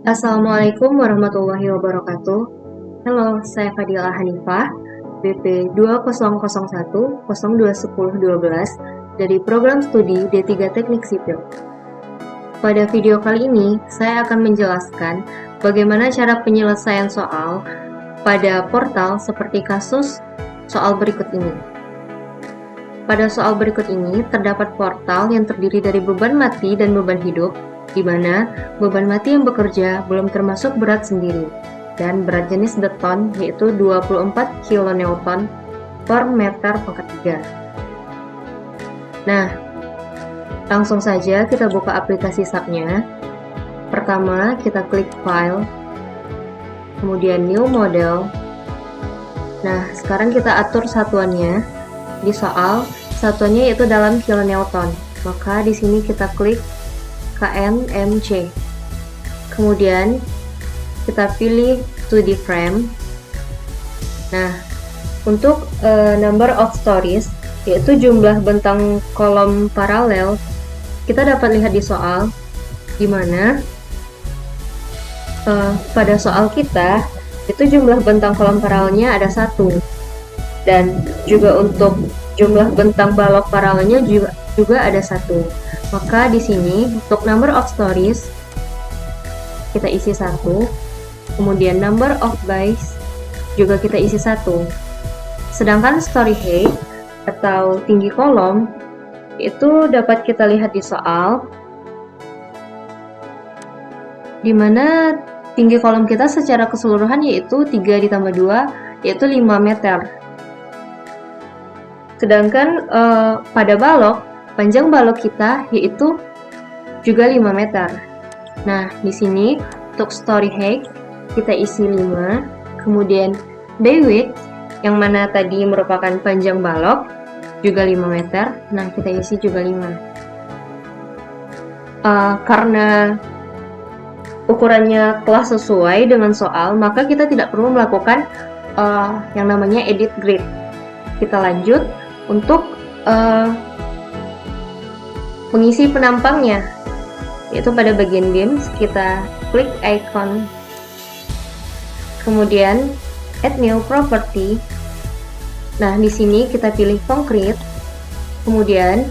Assalamualaikum warahmatullahi wabarakatuh. Halo, saya Fadila Hanifah, BP 2001-021012 dari Program Studi D3 Teknik Sipil. Pada video kali ini, saya akan menjelaskan bagaimana cara penyelesaian soal pada portal seperti kasus soal berikut ini. Pada soal berikut ini, terdapat portal yang terdiri dari beban mati dan beban hidup, di mana beban mati yang bekerja belum termasuk berat sendiri, dan berat jenis beton yaitu 24 kN per meter pangkat 3. Nah, langsung saja kita buka aplikasi SAP-nya. Pertama, kita klik File, kemudian New Model. Nah, sekarang kita atur satuannya. Di soal, satuannya yaitu dalam kilonewton. Maka di sini kita klik KNMC. Kemudian kita pilih 2D frame. Nah, untuk number of stories, yaitu jumlah bentang kolom paralel, kita dapat lihat di soal, di mana pada soal kita itu jumlah bentang kolom paralelnya ada 1, dan juga untuk jumlah bentang balok paralelnya juga ada 1. Maka di sini untuk number of stories kita isi 1, kemudian number of bays juga kita isi 1. Sedangkan story height atau tinggi kolom itu dapat kita lihat di soal, di mana tinggi kolom kita secara keseluruhan yaitu 3 ditambah 2 yaitu 5 meter. Sedangkan pada balok, panjang balok kita yaitu juga 5 meter. Nah, di sini untuk story height kita isi 5, kemudian bay width yang mana tadi merupakan panjang balok juga 5 meter. Nah, kita isi juga 5. Karena ukurannya telah sesuai dengan soal, maka kita tidak perlu melakukan yang namanya edit grid. Kita lanjut untuk pengisi penampangnya, yaitu pada bagian beams kita klik icon, kemudian add new property. Nah, di sini kita pilih concrete, kemudian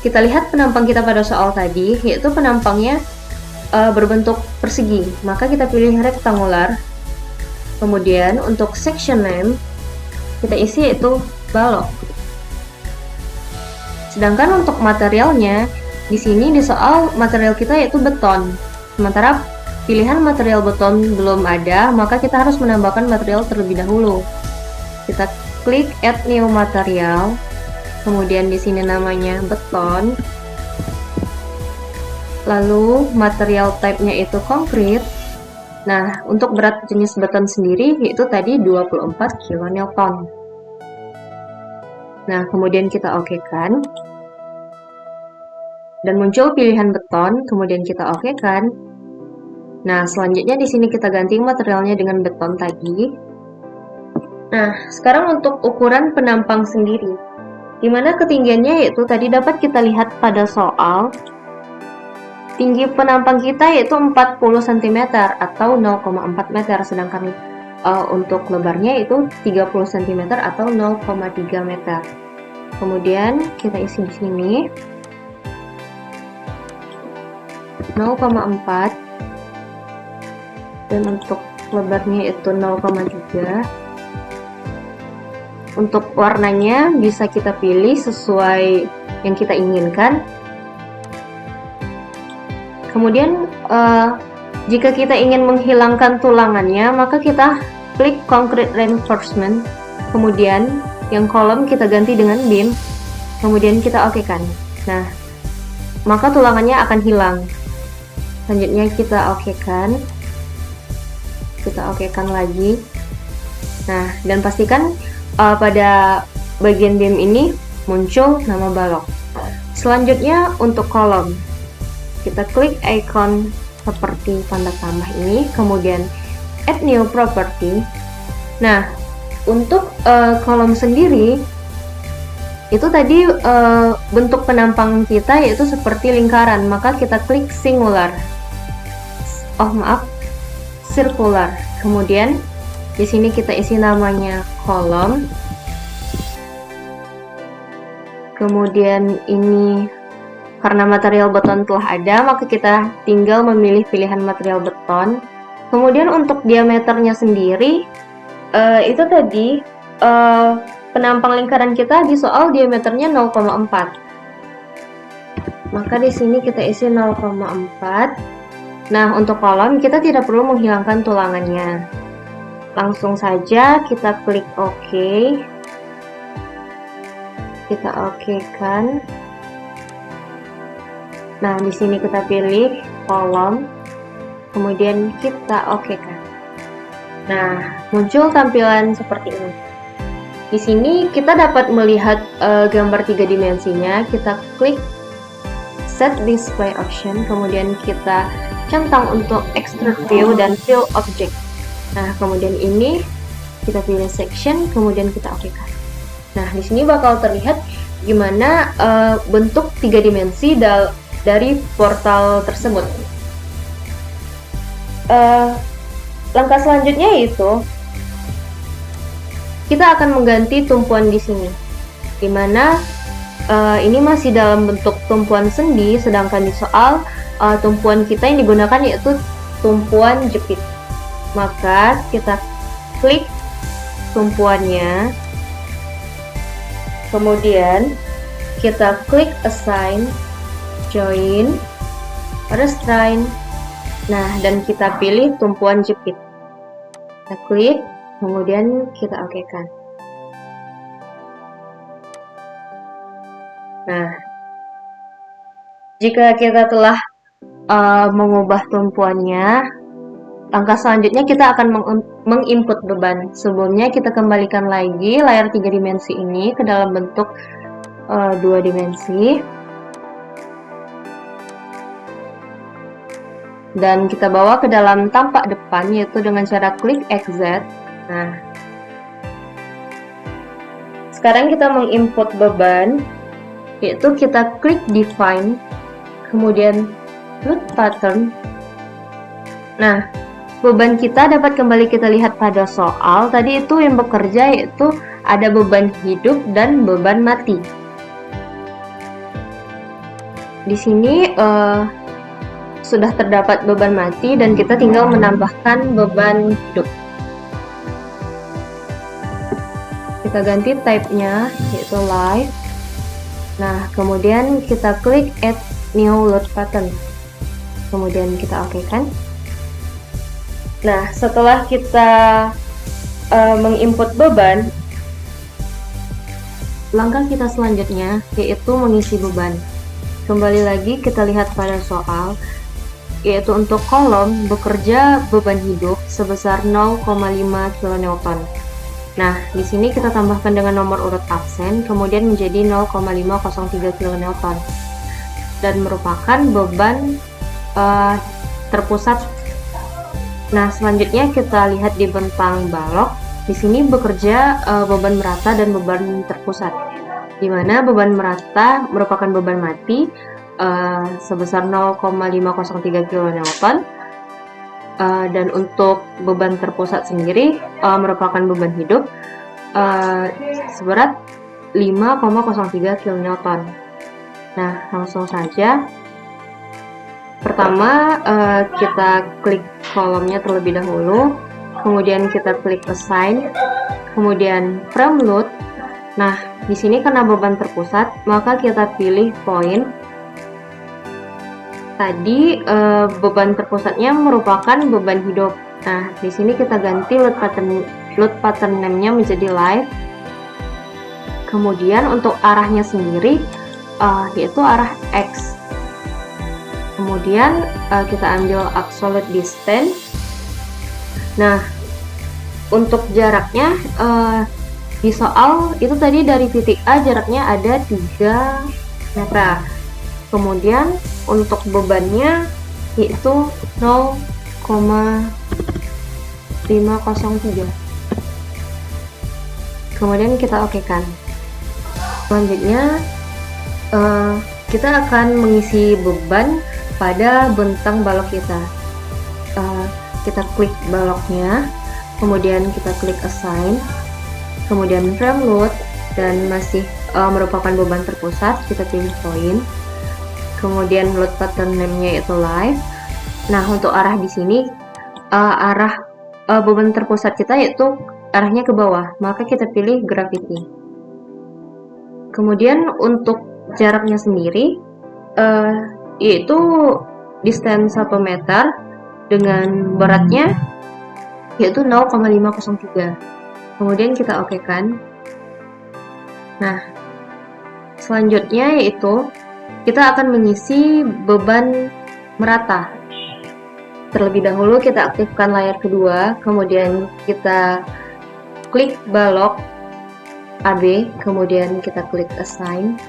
kita lihat penampang kita pada soal tadi, yaitu penampangnya berbentuk persegi, maka kita pilih rectangular. Kemudian untuk section name kita isi yaitu balok. Sedangkan untuk materialnya, di sini di soal material kita yaitu beton. Sementara pilihan material beton belum ada, maka kita harus menambahkan material terlebih dahulu. Kita klik add new material, kemudian di sini namanya beton. Lalu material type-nya itu concrete. Nah, untuk berat jenis beton sendiri yaitu tadi 24 kN. Nah, kemudian kita oke-kan. Dan muncul pilihan beton, kemudian kita oke-kan. Nah, selanjutnya di sini kita ganti materialnya dengan beton tadi. Nah, sekarang untuk ukuran penampang sendiri, di mana ketinggiannya yaitu tadi dapat kita lihat pada soal, tinggi penampang kita yaitu 40 cm atau 0,4 meter, sedangkan untuk lebarnya itu 30 cm atau 0,3 meter. Kemudian kita isi di sini 0,4, dan untuk lebarnya itu 0,3. Untuk warnanya bisa kita pilih sesuai yang kita inginkan. Kemudian jika kita ingin menghilangkan tulangannya, maka kita klik concrete reinforcement, kemudian yang kolom kita ganti dengan beam, kemudian kita oke-kan. Nah, maka tulangannya akan hilang. Selanjutnya kita oke-kan, lagi. Nah, dan pastikan pada bagian beam ini muncul nama balok. Selanjutnya untuk kolom, kita klik icon seperti tanda tambah ini, kemudian add new property. Nah, untuk kolom sendiri itu tadi bentuk penampang kita yaitu seperti lingkaran, maka kita klik singular. circular. Kemudian di sini kita isi namanya kolom. Kemudian ini karena material beton telah ada, maka kita tinggal memilih pilihan material beton. Kemudian untuk diameternya sendiri, itu tadi penampang lingkaran kita di soal diameternya 0,4. Maka di sini kita isi 0,4. Nah, untuk kolom kita tidak perlu menghilangkan tulangannya. Langsung saja kita klik OK. Kita OK-kan. Nah, di sini kita pilih kolom. Kemudian kita OK-kan. Nah, muncul tampilan seperti ini. Di sini kita dapat melihat gambar 3 dimensinya. Kita klik Set Display Option, kemudian kita centang untuk Extrude View dan Fill Object. Nah, kemudian ini kita pilih Section, kemudian kita OK-kan. Nah, di sini bakal terlihat gimana bentuk 3 dimensi dari portal tersebut. Langkah selanjutnya yaitu kita akan mengganti tumpuan di sini, dimana ini masih dalam bentuk tumpuan sendi, sedangkan di soal tumpuan kita yang digunakan yaitu tumpuan jepit. Maka kita klik tumpuannya, kemudian kita klik Assign, Join, Restrain. Nah, dan kita pilih tumpuan jepit. Kita klik, kemudian kita OK-kan. Nah, jika kita telah mengubah tumpuannya, langkah selanjutnya kita akan menginput beban. Sebelumnya kita kembalikan lagi layar 3 dimensi ini ke dalam bentuk 2 dimensi. Dan kita bawa ke dalam tampak depan, yaitu dengan cara klik Exit. Nah, sekarang kita menginput beban, yaitu kita klik Define, kemudian Load Pattern. Nah, beban kita dapat kembali kita lihat pada soal. Tadi itu yang bekerja yaitu ada beban hidup dan beban mati. Di sini sudah terdapat beban mati dan kita tinggal menambahkan beban hidup. Kita ganti type-nya yaitu Live. Nah, kemudian kita klik Add New Load Pattern. Kemudian kita OK-kan. Nah, setelah kita menginput beban, langkah kita selanjutnya yaitu mengisi beban. Kembali lagi kita lihat pada soal, yaitu untuk kolom bekerja beban hidup sebesar 0,5 kN. Nah, di sini kita tambahkan dengan nomor urut absen, kemudian menjadi 0,503 kN dan merupakan beban terpusat. Nah, selanjutnya kita lihat di bentang balok. Di sini bekerja beban merata dan beban terpusat, di mana beban merata merupakan beban mati sebesar 0,503 kN, dan untuk beban terpusat sendiri merupakan beban hidup seberat 5,03 kN. Nah, langsung saja. Pertama, kita klik kolomnya terlebih dahulu, kemudian kita klik Assign, kemudian Frame Load. Nah, di sini karena beban terpusat, maka kita pilih Point. Tadi beban terpusatnya merupakan beban hidup. Nah, di sini kita ganti load pattern name-nya menjadi Live. Kemudian untuk arahnya sendiri yaitu arah X. Kemudian kita ambil absolute distance. Nah, untuk jaraknya di soal itu tadi dari titik A jaraknya ada 3 meter. Kemudian untuk bebannya yaitu 0,503. Kemudian kita OK-kan. Selanjutnya kita akan mengisi beban pada bentang balok kita. kita klik baloknya, kemudian kita klik assign, kemudian frame load, dan masih merupakan beban terpusat, kita pilih point, kemudian load pattern name-nya itu live. Nah, untuk arah di sini arah beban terpusat kita yaitu arahnya ke bawah, maka kita pilih gravity. Kemudian untuk jaraknya sendiri yaitu distance 1 meter dengan beratnya yaitu 0,503. Kemudian kita oke kan. Nah, selanjutnya yaitu kita akan mengisi beban merata. Terlebih dahulu kita aktifkan layar kedua, kemudian kita klik balok AB, kemudian kita klik assign,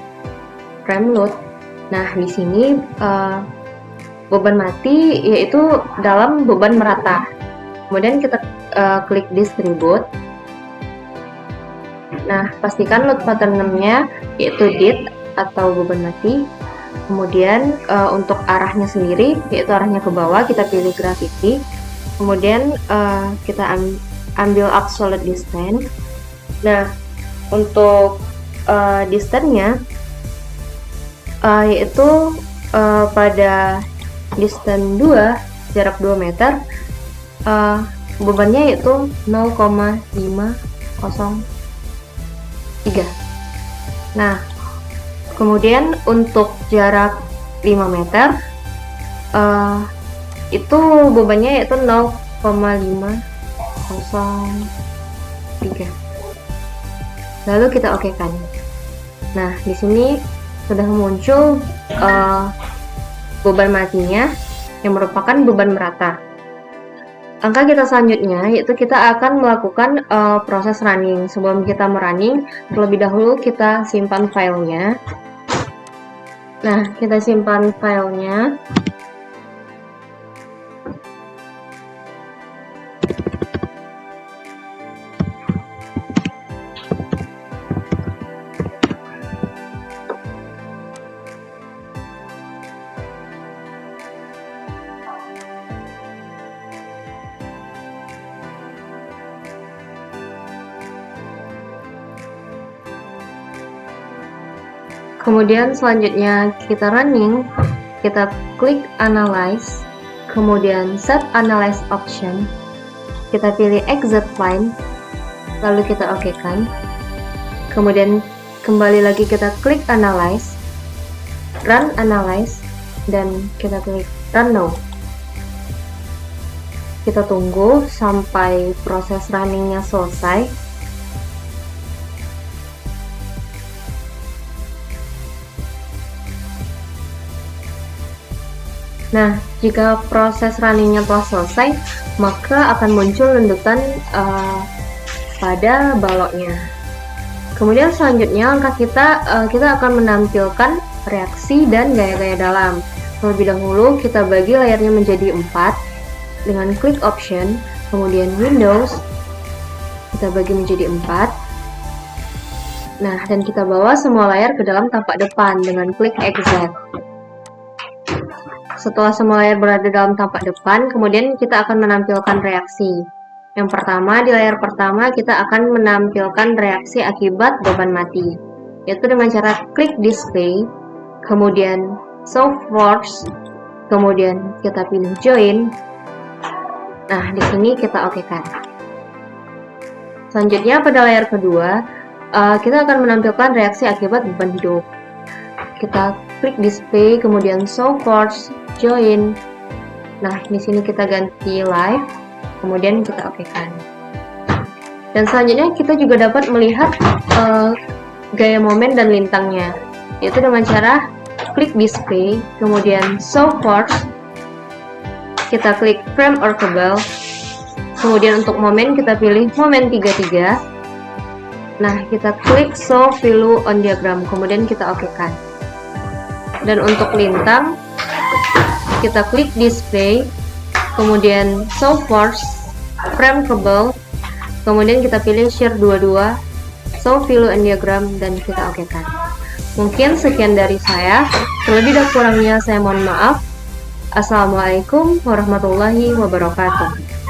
frame load. Nah, di sini beban mati yaitu dalam beban merata. Kemudian kita klik distribute. Nah, pastikan load pattern name-nya yaitu dit atau beban mati. Kemudian untuk arahnya sendiri yaitu arahnya ke bawah, kita pilih gravity. Kemudian kita ambil absolute distance. Nah, untuk distance-nya yaitu pada distance 2, jarak 2 meter, bebannya yaitu 0,503. Nah, kemudian untuk jarak 5 meter itu bebannya yaitu 0,503. Lalu kita oke kan. Nah, di sini sudah muncul beban matinya yang merupakan beban merata. Angka kita selanjutnya yaitu kita akan melakukan proses running. Sebelum kita merunning, terlebih dahulu kita simpan filenya. Nah, kita simpan filenya. Kemudian selanjutnya kita running, kita klik analyze, kemudian set analyze option, kita pilih exit line, lalu kita oke kan. Kemudian kembali lagi kita klik analyze, run analyze, dan kita klik run now. Kita tunggu sampai proses runningnya selesai. Nah, jika proses runningnya telah selesai, maka akan muncul lendutan pada baloknya. Kemudian selanjutnya kita akan menampilkan reaksi dan gaya-gaya dalam. Terlebih dahulu kita bagi layarnya menjadi 4 dengan klik option, kemudian Windows, kita bagi menjadi 4. Nah, dan kita bawa semua layar ke dalam tampak depan dengan klik exit. Setelah semua layar berada dalam tampak depan, kemudian kita akan menampilkan reaksi. Yang pertama, di layar pertama kita akan menampilkan reaksi akibat beban mati, yaitu dengan cara klik display, kemudian show force, kemudian kita pilih join. Nah, di sini kita oke kan. Selanjutnya pada layar kedua, kita akan menampilkan reaksi akibat beban hidup. Kita klik display, kemudian show force, join. Nah, di sini kita ganti live, kemudian kita oke kan. Dan selanjutnya kita juga dapat melihat gaya momen dan lintangnya, yaitu dengan cara klik display, kemudian show force, kita klik frame or cable, kemudian untuk momen kita pilih momen 33. Nah, kita klik show value on diagram, kemudian kita oke kan. Dan untuk lintang, kita klik display, kemudian show force, frame cable, kemudian kita pilih share 22, show value and diagram, dan kita oke kan. Mungkin sekian dari saya, terlebih dan kurangnya saya mohon maaf. Assalamualaikum warahmatullahi wabarakatuh.